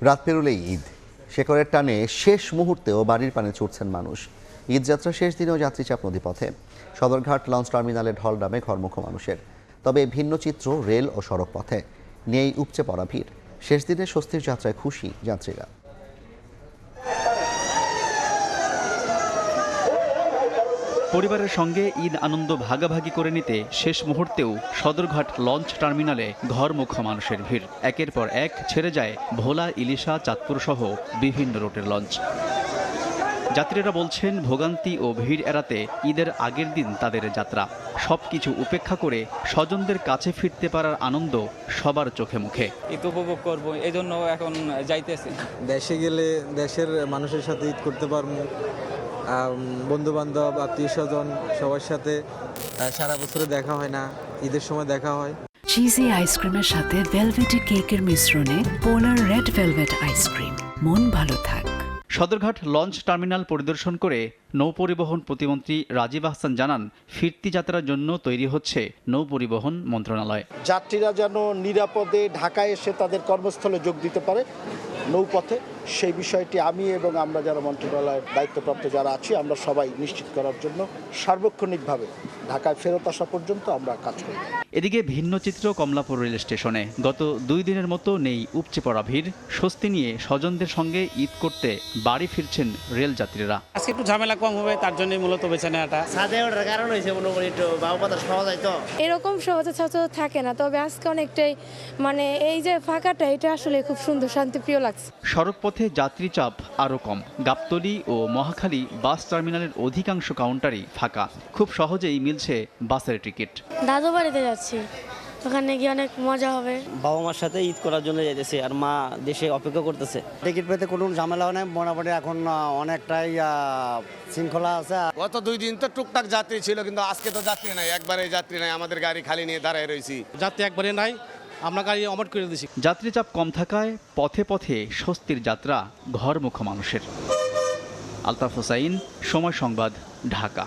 রাত পেরোলেই ঈদ, শেকড়ের টানে শেষ মুহূর্তেও বাড়ির পানে ছুটছেন মানুষ। ঈদ যাত্রা শেষ দিনেও যাত্রীচাপ নদীপথে। সদরঘাট লঞ্চ টার্মিনালে ঢল নামে ঘরমুখো মানুষের। তবে ভিন্ন চিত্র রেল ও সড়ক পথে, নেই উপচে পড়া ভিড়। শেষ দিনে স্বস্তির যাত্রায় খুশি যাত্রীরা। পরিবারের সঙ্গে ঈদ আনন্দ ভাগাভাগি করে নিতে শেষ মুহূর্তেও সদরঘাট লঞ্চ টার্মিনালে ঘরমুখো মানুষের ভিড়। একের পর এক ছেড়ে যায় ভোলা, ইলিশা, চাঁদপুর সহ বিভিন্ন রুটের লঞ্চ। যাত্রীরা বলছেন, ভোগান্তি ও ভিড় এড়াতে ঈদের আগের দিন তাদের যাত্রা। সবকিছু উপেক্ষা করে স্বজনদের কাছে ফিরতে পারার আনন্দ সবার চোখে মুখে। ঈদ উপভোগ করবো, এই জন্য এখন যাইতেছি। দেশে গেলে দেশের মানুষের সাথে ঈদ করতে পারবো, বন্ধু বান্ধব, আত্মীয় স্বজন সবার সাথে সারা বছরে দেখা হয় না, ঈদের সময় দেখা হয়। চিজি আইসক্রিমের সাথে ভেলভেটি কেকের মিশ্রণে পোলার রেড ভেলভেট আইসক্রিম, মন ভালো থাক। সদরঘাট লঞ্চ টার্মিনাল পরিদর্শন করে নৌপরিবহন প্রতিমন্ত্রী রাজীব আহসান জানান, ফিরতি যাত্রার জন্য তৈরি হচ্ছে নৌপরিবহন মন্ত্রণালয়। যাত্রীরা যেন নিরাপদে ঢাকায় এসে তাদের কর্মস্থলে যোগ দিতে পারে নৌপথে, সেই বিষয়টি আমি এবং আমরা যারা মন্ত্রণালয়ের দায়িত্বপ্রাপ্ত যারা আছি আমরা সবাই নিশ্চিত করার জন্য সার্বক্ষণিকভাবে ঢাকায় ফেরত আসা পর্যন্ত আমরা কাজ করি। এদিকে ভিন্ন চিত্র কমলাপুর রেল স্টেশনে। গত 2 দিনের মতো নেই উপচে পড়া ভিড়। স্বস্তি নিয়ে স্বজনদের সঙ্গে ঈদ করতে বাড়ি ফিরছেন রেল যাত্রীরা। আজকে একটু ঝামেলা কম হবে, তার জন্যই মূলত বেছে নেওয়াটা। সাথে ওঠার কারণ হয়েছে মনে করি একটু বাবু বাতাস পাওয়া যায় তো। এরকম সহজে থাকে না, তবে আজকে অনেকটাই এই যে ফাঁকাটা, এটা আসলে খুব সুন্দর, শান্তিপ্রিয় লাগছে। সড়ক পথে যাত্রী চাপ আরও কম। গাবতলী ও মহাখালী বাস টার্মিনালের অধিকাংশ কাউন্টারই ফাঁকা। খুব সহজেই মিলছে বাসের টিকিট। দাদু বাড়িতে যাচ্ছি, ওখানে গিয়ে অনেক মজা হবে। বাবা মার সাথে ঈদ করার জন্য যেতেছি, আর মা দেশে অপেক্ষা করতেছে। টিকিট পেতে কোনো ঝামেলা নেই, মোটামুটি এখন অনেকটাই শৃঙ্খলা আছে। গত 2 দিন তো টুকটাক যাত্রী ছিল, কিন্তু আজকে তো যাত্রী নাই, একবারে যাত্রী নাই। আমাদের গাড়ি খালি নিয়ে দাঁড়ায় রয়েছি। যাত্রী একবারে নাই, আমরা গাড়ি অমট করে দিছি। যাত্রী চাপ কম থাকায় পথে পথে স্বস্তির যাত্রা ঘরমুখো মানুষের। আলতাফ হোসাইন, সময় সংবাদ, ঢাকা।